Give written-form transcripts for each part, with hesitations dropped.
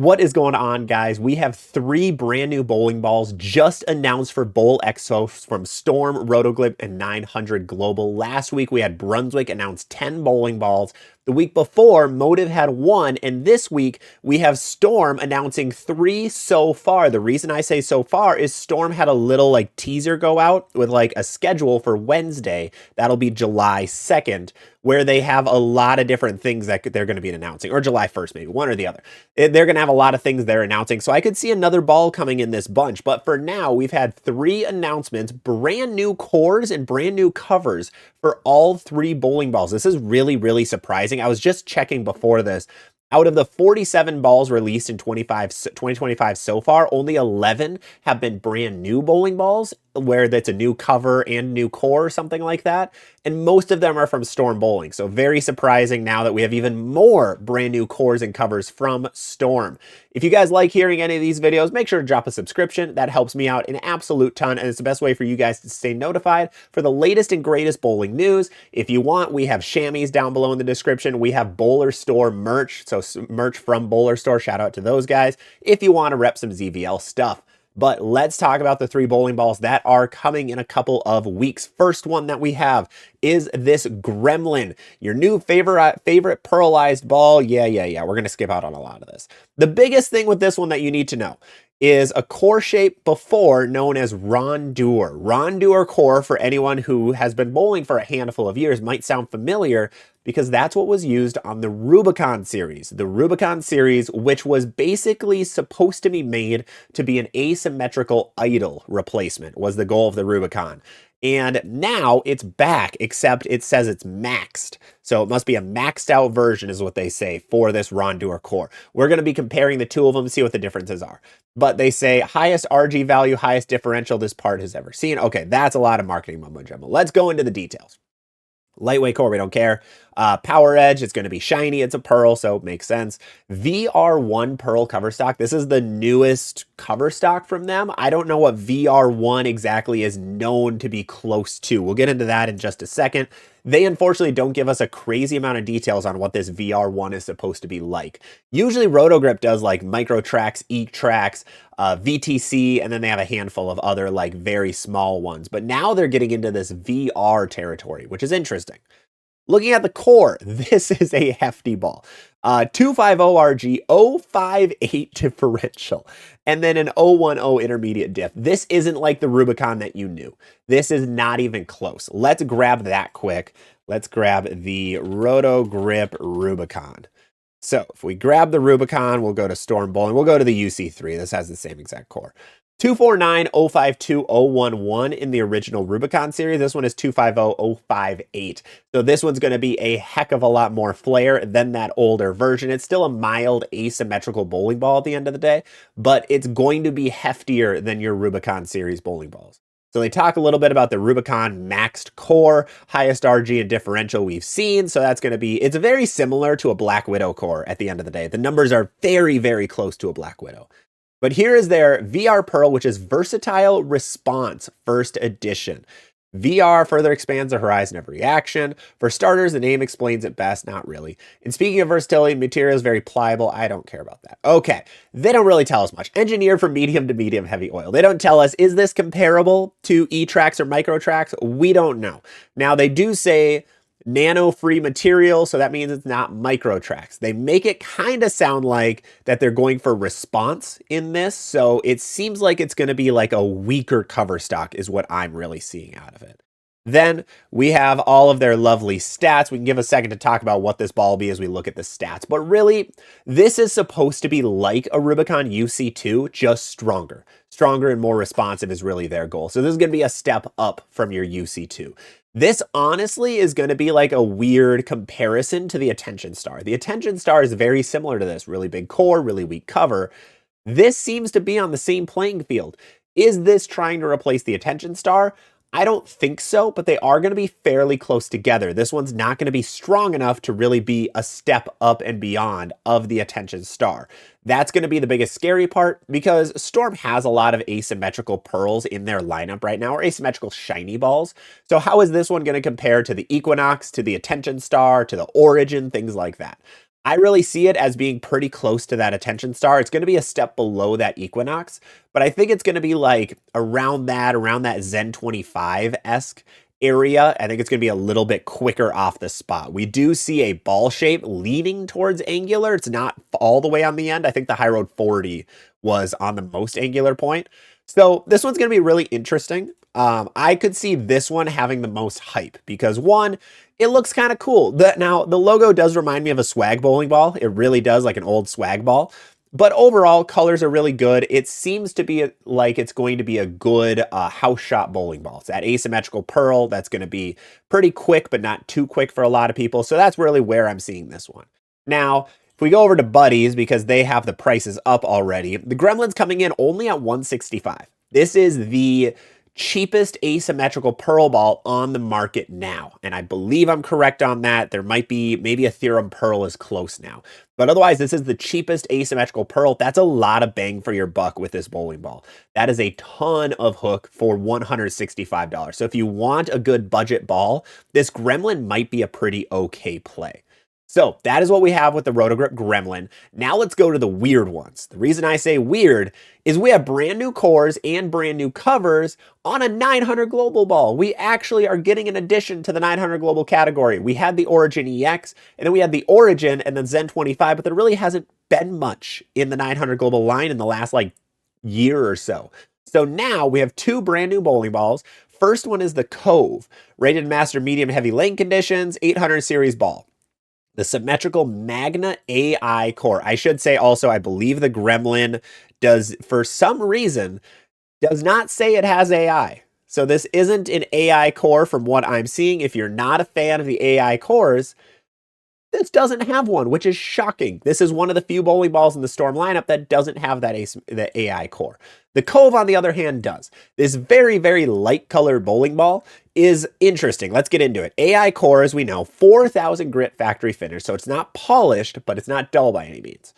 What is going on, guys? We have 3 brand new bowling balls just announced for Bowl Exos from Storm, Roto Grip, and 900 Global. Last week, we had Brunswick announce 10 bowling balls. The week before, Motive had 1, and this week, we have Storm announcing 3 so far. The reason I say so far is Storm had a little teaser go out with a schedule for Wednesday. That'll be July 2nd, where they have a lot of different things that they're going to be announcing, or July 1st, maybe, one or the other. They're going to have a lot of things they're announcing, so I could see another ball coming in this bunch. But for now, we've had 3 announcements, brand new cores and brand new covers for all 3 bowling balls. This is really, really surprising. I was just checking before this. Out of the 47 balls released in 2025 so far, only 11 have been brand new bowling balls, where that's a new cover and new core or something like that. And most of them are from Storm Bowling. So very surprising now that we have even more brand new cores and covers from Storm. If you guys like hearing any of these videos, make sure to drop a subscription. That helps me out an absolute ton, and it's the best way for you guys to stay notified for the latest and greatest bowling news. If you want, we have SHAMMIES down below in the description. We have Bowler Store merch, so merch from Bowler Store. Shout out to those guys if you want to rep some ZVL stuff. But let's talk about the 3 bowling balls that are coming in a couple of weeks. First one that we have is this Gremlin, your new favorite pearlized ball. Yeah. We're going to skip out on a lot of this. The biggest thing with this one that you need to know is a core shape before known as Rondeur. Rondeur core, for anyone who has been bowling for a handful of years, might sound familiar because that's what was used on the Rubicon series. The Rubicon series, which was basically supposed to be made to be an asymmetrical idle replacement, was the goal of the Rubicon. And now it's back, except it says it's maxed. So it must be a maxed out version is what they say for this Rondeur core. We're going to be comparing the 2 of them to see what the differences are. But they say highest RG value, highest differential this part has ever seen. Okay, that's a lot of marketing mumbo jumbo. Let's go into the details. Lightweight core, we don't care. Power edge, it's going to be shiny. It's a pearl, so it makes sense. VR1 pearl cover stock. This is the newest cover stock from them. I don't know what VR1 exactly is known to be close to. We'll get into that in just a second. They unfortunately don't give us a crazy amount of details on what this VR1 is supposed to be like. Usually Roto Grip does micro tracks, E-tracks, VTC, and then they have a handful of other very small ones. But now they're getting into this VR territory, which is interesting. Looking at the core, this is a hefty ball. 250 RG, 058 differential, and then an 010 intermediate diff. This isn't like the Rubicon that you knew. This is not even close. Let's grab that quick. Let's grab the Roto Grip Rubicon. So if we grab the Rubicon, we'll go to Storm Bowling. We'll go to the UC3. This has the same exact core. 249, 052, 011 in the original Rubicon series. This one is 250, 058. So this one's going to be a heck of a lot more flair than that older version. It's still a mild asymmetrical bowling ball at the end of the day, but it's going to be heftier than your Rubicon series bowling balls. So they talk a little bit about the Rubicon maxed core, highest RG and differential we've seen. So that's going to be, it's very similar to a Black Widow core at the end of the day. The numbers are very, very close to a Black Widow. But here is their VR Pearl, which is Versatile Response First Edition. VR further expands the horizon of reaction. For starters, the name explains it best. Not really. And speaking of versatility, material is very pliable. I don't care about that. Okay, they don't really tell us much. Engineered for medium to medium heavy oil. They don't tell us, is this comparable to E-tracks or micro tracks? We don't know. Now, they do say nano-free material, so that means it's not micro tracks. They make it kind of sound like that they're going for response in this, so it seems like it's going to be a weaker cover stock is what I'm really seeing out of it. Then we have all of their lovely stats. We can give a second to talk about what this ball will be as we look at the stats, but really, this is supposed to be like a Rubicon UC2, just stronger. Stronger and more responsive is really their goal. So this is going to be a step up from your UC2. This honestly is going to be a weird comparison to the Attention Star. The Attention Star is very similar to this. Really big core, really weak cover. This seems to be on the same playing field. Is this trying to replace the Attention Star? I don't think so, but they are going to be fairly close together. This one's not going to be strong enough to really be a step up and beyond of the Attention Star. That's going to be the biggest scary part because Storm has a lot of asymmetrical pearls in their lineup right now, or asymmetrical shiny balls. So how is this one going to compare to the Equinox, to the Attention Star, to the Origin, things like that? I really see it as being pretty close to that Attention Star. It's going to be a step below that Equinox, but I think it's going to be like around that Zen 25-esque area. I think it's going to be a little bit quicker off the spot. We do see a ball shape leaning towards angular. It's not all the way on the end. I think the High Road 40 was on the most angular point. So this one's going to be really interesting. I could see this one having the most hype because one, it looks kind of cool. Now, the logo does remind me of a swag bowling ball. It really does, like an old swag ball. But overall, colors are really good. It seems to be like it's going to be a good house shot bowling ball. It's that asymmetrical pearl that's going to be pretty quick, but not too quick for a lot of people. So that's really where I'm seeing this one. Now, if we go over to Buddies, because they have the prices up already, the Gremlin's coming in only at $165. This is the cheapest asymmetrical pearl ball on the market now. And I believe I'm correct on that. There might be maybe a Theorem Pearl is close now. But otherwise, this is the cheapest asymmetrical pearl. That's a lot of bang for your buck with this bowling ball. That is a ton of hook for $165. So if you want a good budget ball, this Gremlin might be a pretty okay play. So that is what we have with the Roto Grip Gremlin. Now let's go to the weird ones. The reason I say weird is we have brand new cores and brand new covers on a 900 Global ball. We actually are getting an addition to the 900 Global category. We had the Origin EX, and then we had the Origin and then Zen 25, but there really hasn't been much in the 900 Global line in the last like year or so. So now we have two brand new bowling balls. First one is the Cove, rated master medium heavy lane conditions, 800 series ball. The symmetrical Magna AI core. I should say also, I believe the Gremlin does, for some reason, does not say it has AI. So this isn't an AI core from what I'm seeing. If you're not a fan of the AI cores, this doesn't have one, which is shocking. This is one of the few bowling balls in the Storm lineup that doesn't have that AI core. The Cove, on the other hand, does. This very, very light colored bowling ball is interesting. Let's get into it. AI core, as we know, 4,000 grit factory finish, so it's not polished, but it's not dull by any means.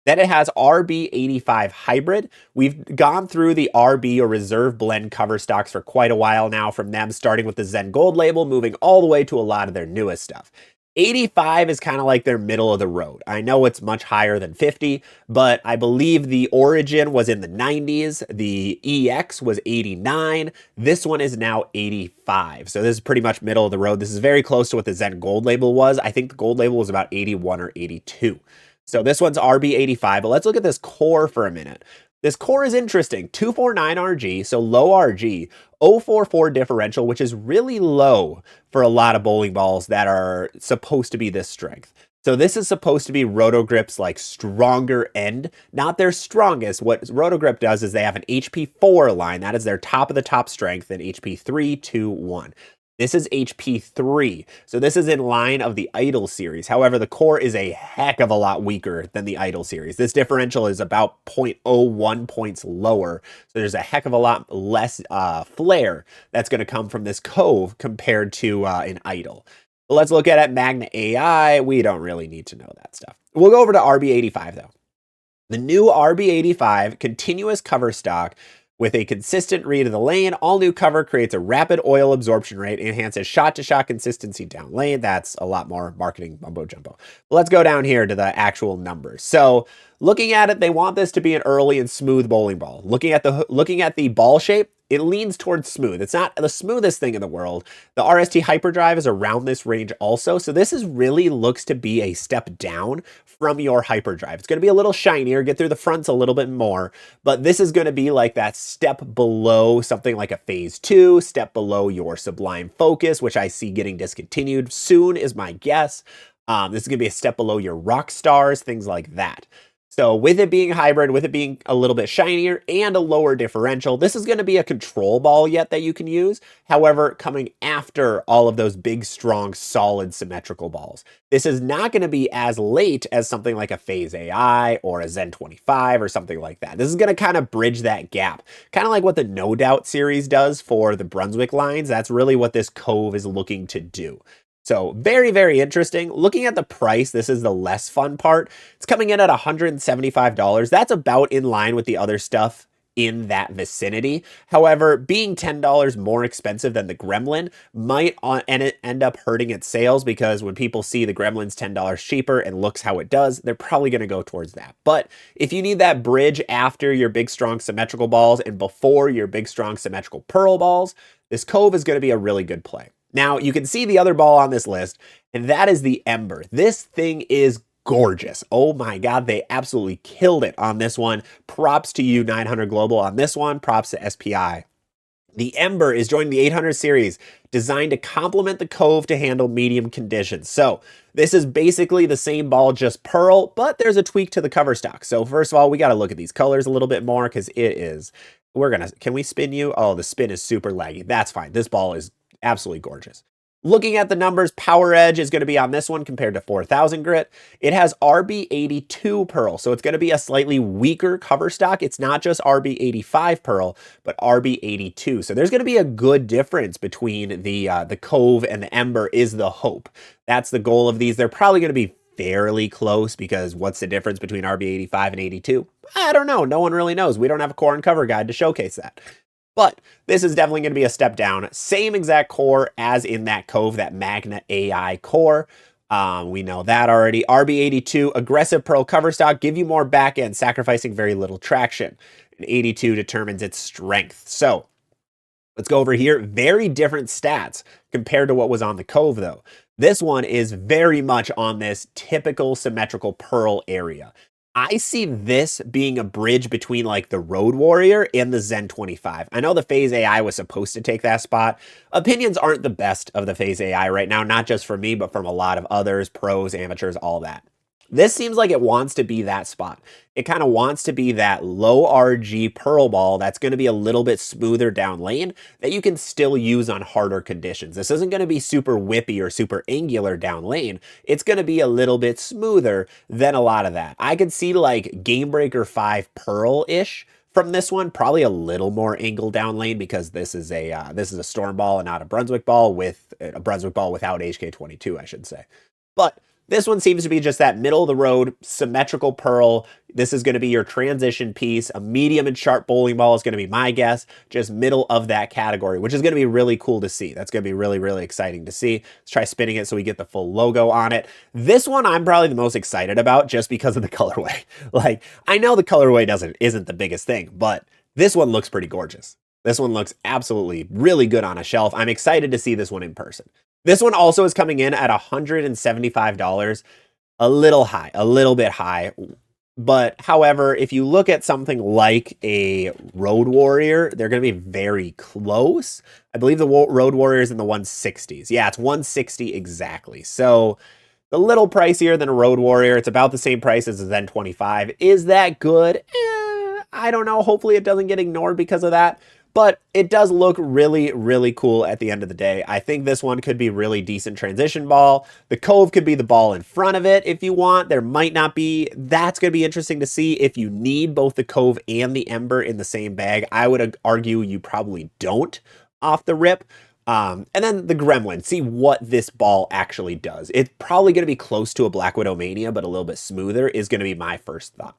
Then it has RB85 hybrid. We've gone through the RB or reserve blend cover stocks for quite a while now from them, starting with the Zen Gold label, moving all the way to a lot of their newest stuff. 85 is kind of like their middle of the road. I know it's much higher than 50, but I believe the Origin was in the 90s. The EX was 89. This one is now 85. So this is pretty much middle of the road. This is very close to what the Zen Gold label was. I think the Gold label was about 81 or 82. So this one's RB85, but let's look at this core for a minute. This core is interesting. 249 RG, so low RG, 044 differential, which is really low for a lot of bowling balls that are supposed to be this strength. So this is supposed to be Roto Grip's like stronger end, not their strongest. What Roto Grip does is they have an HP 4 line. That is their top of the top strength, and HP 3, 2, 1. This is HP 3, so this is in line of the Idol series. However, the core is a heck of a lot weaker than the Idol series. This differential is about 0.01 points lower, so there's a heck of a lot less flare that's going to come from this Cove compared to an Idol. But let's look at it. Magna AI, we don't really need to know that stuff. We'll go over to RB85 though. The new RB85 continuous cover stock with a consistent read of the lane. All new cover creates a rapid oil absorption rate, enhances shot-to-shot consistency down lane. That's a lot more marketing mumbo jumbo. But let's go down here to the actual numbers. So looking at it, they want this to be an early and smooth bowling ball. Looking at the ball shape, it leans towards smooth. It's not the smoothest thing in the world. The RST Hyperdrive is around this range also. So this is really looks to be a step down from your Hyperdrive. It's going to be a little shinier, get through the fronts a little bit more, but this is going to be like that step below something like a Phase 2, step below your Sublime Focus, which I see getting discontinued soon is my guess. This is going to be a step below your Rock Stars, things like that. So with it being hybrid, with it being a little bit shinier and a lower differential, this is going to be a control ball yet that you can use. However, coming after all of those big, strong, solid, symmetrical balls. This is not going to be as late as something like a Phase AI or a Zen 25 or something like that. This is going to kind of bridge that gap. Kind of like what the No Doubt series does for the Brunswick lines. That's really what this Cove is looking to do. So very, very interesting. Looking at the price, this is the less fun part. It's coming in at $175. That's about in line with the other stuff in that vicinity. However, being $10 more expensive than the Gremlin might end up hurting its sales, because when people see the Gremlin's $10 cheaper and looks how it does, they're probably going to go towards that. But if you need that bridge after your big, strong symmetrical balls and before your big, strong symmetrical pearl balls, this Cove is going to be a really good play. Now, you can see the other ball on this list, and that is the Ember. This thing is gorgeous. Oh my God, they absolutely killed it on this one. Props to you, 900 Global, on this one. Props to SPI. The Ember is joining the 800 series, designed to complement the Cove to handle medium conditions. So this is basically the same ball, just pearl, but there's a tweak to the cover stock. So first of all, we got to look at these colors a little bit more, because it is, can we spin you? Oh, the spin is super laggy. That's fine. This ball is absolutely gorgeous. Looking at the numbers, power edge is going to be on this one compared to 4000 grit. It has RB82 pearl, so it's going to be a slightly weaker cover stock. It's not just RB85 pearl, but RB82. So there's going to be a good difference between the Cove and the Ember, is the hope. That's the goal of these. They're probably going to be fairly close, because what's the difference between RB85 and 82? I don't know. No one really knows. We don't have a core and cover guide to showcase that. But this is definitely going to be a step down. Same exact core as in that Cove, that Magna AI core. We know that already. RB82, aggressive pearl cover stock, give you more back end, sacrificing very little traction. And 82 determines its strength. So let's go over here. Very different stats compared to what was on the Cove, though. This one is very much on this typical symmetrical pearl area. I see this being a bridge between like the Road Warrior and the Zen 25. I know the Phase AI was supposed to take that spot. Opinions aren't the best of the Phase AI right now, not just from me, but from a lot of others, pros, amateurs, all that. This seems like it wants to be that spot. It kind of wants to be that low RG pearl ball that's going to be a little bit smoother down lane that you can still use on harder conditions. This isn't going to be super whippy or super angular down lane. It's going to be a little bit smoother than a lot of that. I could see like Game Breaker 5 pearl-ish from this one, probably a little more angle down lane, because this is a Storm ball and not a Brunswick ball, with a Brunswick ball without HK22, I should say. But this one seems to be just that middle of the road, symmetrical pearl. This is going to be your transition piece. A medium and sharp bowling ball is going to be my guess, just middle of that category, which is going to be really cool to see. That's going to be really, really exciting to see. Let's try spinning it so we get the full logo on it. This one I'm probably the most excited about, just because of the colorway. Like, I know the colorway isn't the biggest thing, but this one looks pretty gorgeous. This one looks absolutely really good on a shelf. I'm excited to see this one in person. This one also is coming in at $175, a little high, a little bit high. But however, if you look at something like a Road Warrior, they're going to be very close. I believe the Road Warrior is in the 160s. Yeah, it's 160 exactly. So a little pricier than a Road Warrior. It's about the same price as a Zen 25. Is that good? I don't know. Hopefully it doesn't get ignored because of that. But it does look really, really cool at the end of the day. I think this one could be really decent transition ball. The Cove could be the ball in front of it if you want. There might not be. That's going to be interesting to see if you need both the Cove and the Ember in the same bag. I would argue you probably don't off the rip. And then the Gremlin, see what this ball actually does. It's probably going to be close to a Black Widow Mania, but a little bit smoother is going to be my first thought.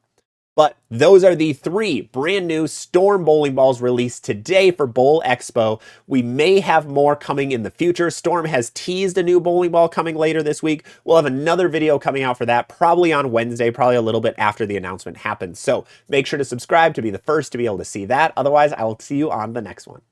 But those are the 3 brand new Storm bowling balls released today for Bowl Expo. We may have more coming in the future. Storm has teased a new bowling ball coming later this week. We'll have another video coming out for that, probably on Wednesday, probably a little bit after the announcement happens. So make sure to subscribe to be the first to be able to see that. Otherwise, I will see you on the next one.